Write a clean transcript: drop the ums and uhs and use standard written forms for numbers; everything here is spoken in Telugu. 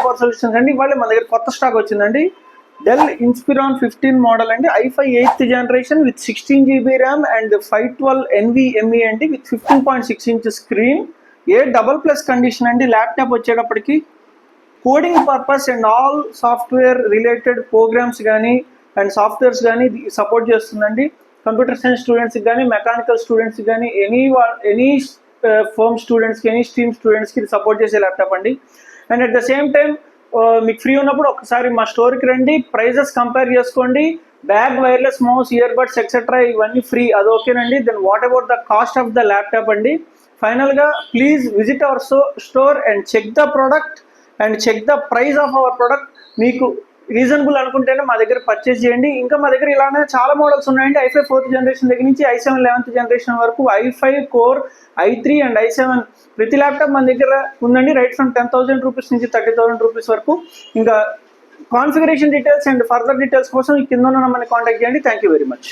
పవర్ సొల్యూషన్స్ అండి. ఇవాళ మన దగ్గర కొత్త స్టాక్ వచ్చిందండి. డెల్ ఇన్స్పిరాన్ 15 మోడల్ అండి. i5 8th generation with 16 GB RAM and 512 NVMe అండి with 15.6 inch screen. A++ condition అండి. ల్యాప్టాప్ వచ్చేటప్పటికి coding purpose and all software related programs కానీ అండ్ సాఫ్ట్వేర్స్ కానీ సపోర్ట్ చేస్తుందండి. కంప్యూటర్ సైన్స్ స్టూడెంట్స్కి కానీ, మెకానికల్ స్టూడెంట్స్కి కానీ, ఎనీ ఫర్మ్ స్టూడెంట్స్కి, ఎనీ స్ట్రీమ్ స్టూడెంట్స్కి ఇది సపోర్ట్ చేసే ల్యాప్టాప్ అండి. And at the same time మీకు ఫ్రీ ఉన్నప్పుడు ఒకసారి మా స్టోర్కి రండి, ప్రైజెస్ కంపేర్ చేసుకోండి. Bag, wireless mouse, ear buds etcetera ఇవన్నీ ఫ్రీ, అది ఓకేనండి. Then what about the cost of the laptop అండి. ఫైనల్గా please visit our store and check the product and check the price of our product. మీకు రీజనబుల్ అనుకుంటేనే మా దగ్గర పర్చేస్ చేయండి. ఇంకా మా దగ్గర ఇలానే చాలా మోడల్స్ ఉన్నాయండి. i5 4th జనరేషన్ దగ్గర నుంచి i7 11th జనరేషన్ వరకు, i5 core, i3 and i7 ప్రతి ల్యాప్టాప్ మన దగ్గర ఉందండి. రైట్ ఫ్రమ్ 10,000 రూపీస్ నుంచి 30,000 రూపీస్ వరకు. ఇంకా configuration details and further details కోసం కింద ఉన్న నెంబర్ని కాంటాక్ట్ చేయండి. Thank you very much.